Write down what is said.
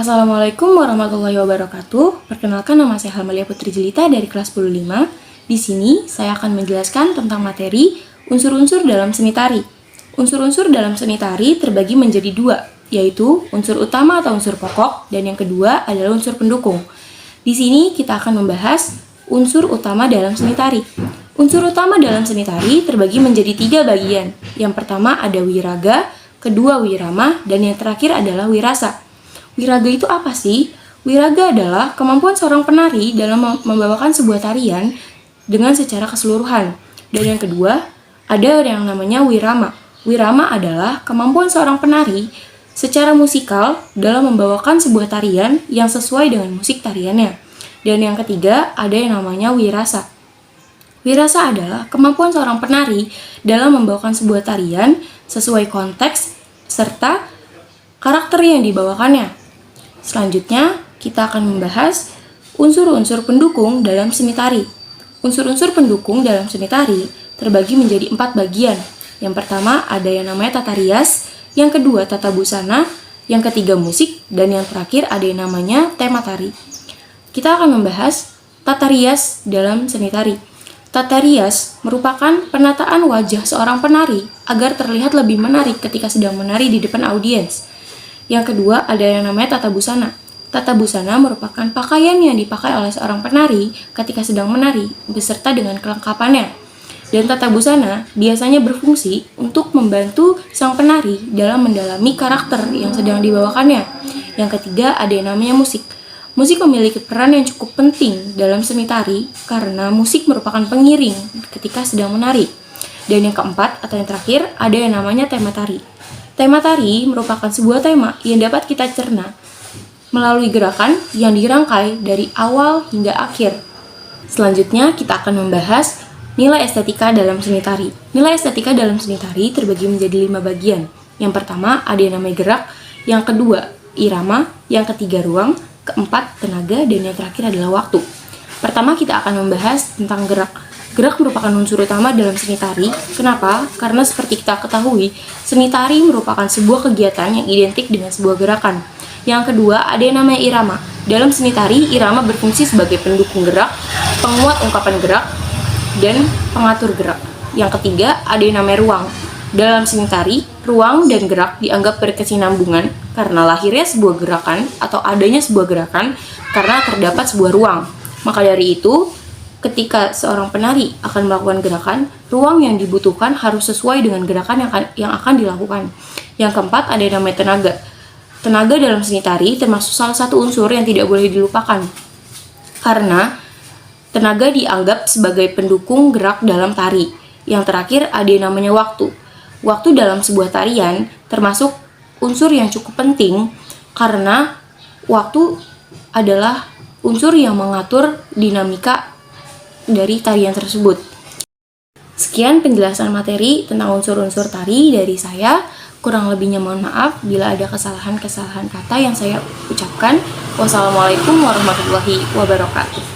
Assalamualaikum warahmatullahi wabarakatuh. Perkenalkan, nama saya Halmalia Putri Jelita dari kelas 15. Di sini saya akan menjelaskan tentang materi unsur-unsur dalam seni tari. Unsur-unsur dalam seni tari terbagi menjadi dua, yaitu unsur utama atau unsur pokok, dan yang kedua adalah unsur pendukung. Di sini kita akan membahas unsur utama dalam seni tari. Unsur utama dalam seni tari terbagi menjadi 3 bagian. Yang pertama ada wiraga, kedua wirama, dan yang terakhir adalah wirasa. Wiraga itu apa sih? Wiraga adalah kemampuan seorang penari dalam membawakan sebuah tarian dengan secara keseluruhan. Dan yang kedua, ada yang namanya wirama. Wirama adalah kemampuan seorang penari secara musikal dalam membawakan sebuah tarian yang sesuai dengan musik tariannya. Dan yang ketiga, ada yang namanya wirasa. Wirasa adalah kemampuan seorang penari dalam membawakan sebuah tarian sesuai konteks serta karakter yang dibawakannya. Selanjutnya, kita akan membahas unsur-unsur pendukung dalam seni tari. Unsur-unsur pendukung dalam seni tari terbagi menjadi 4 bagian. Yang pertama ada yang namanya tata rias, yang kedua tata busana, yang ketiga musik, dan yang terakhir ada yang namanya tema tari. Kita akan membahas tata rias dalam seni tari. Tata rias merupakan penataan wajah seorang penari agar terlihat lebih menarik ketika sedang menari di depan audiens. Yang kedua ada yang namanya tata busana. Tata busana merupakan pakaian yang dipakai oleh seorang penari ketika sedang menari beserta dengan kelengkapannya. Dan tata busana biasanya berfungsi untuk membantu sang penari dalam mendalami karakter yang sedang dibawakannya. Yang ketiga ada yang namanya musik. Musik memiliki peran yang cukup penting dalam seni tari karena musik merupakan pengiring ketika sedang menari. Dan yang keempat atau yang terakhir ada yang namanya tema tari. Tema tari merupakan sebuah tema yang dapat kita cerna melalui gerakan yang dirangkai dari awal hingga akhir. Selanjutnya kita akan membahas nilai estetika dalam seni tari. Nilai estetika dalam seni tari terbagi menjadi 5 bagian. Yang pertama ada yang namanya gerak, yang kedua irama, yang ketiga ruang, keempat tenaga, dan yang terakhir adalah waktu. Pertama kita akan membahas tentang gerak. Gerak merupakan unsur utama dalam seni tari. Kenapa? Karena seperti kita ketahui, seni tari merupakan sebuah kegiatan yang identik dengan sebuah gerakan. Yang kedua, ada yang namanya irama. Dalam seni tari, irama berfungsi sebagai pendukung gerak, penguat ungkapan gerak, dan pengatur gerak. Yang ketiga, ada yang namanya ruang. Dalam seni tari, ruang dan gerak dianggap berkesinambungan karena lahirnya sebuah gerakan atau adanya sebuah gerakan karena terdapat sebuah ruang. Maka dari itu, ketika seorang penari akan melakukan gerakan, ruang yang dibutuhkan harus sesuai dengan gerakan yang akan dilakukan. Yang keempat ada yang namanya tenaga. Tenaga dalam seni tari termasuk salah satu unsur yang tidak boleh dilupakan. Karena tenaga dianggap sebagai pendukung gerak dalam tari. Yang terakhir ada yang namanya waktu. Waktu dalam sebuah tarian termasuk unsur yang cukup penting karena waktu adalah unsur yang mengatur dinamika dari tarian tersebut. Sekian penjelasan materi tentang unsur-unsur tari dari saya. Kurang lebihnya mohon maaf bila ada kesalahan-kesalahan kata yang saya ucapkan. Wassalamualaikum warahmatullahi wabarakatuh.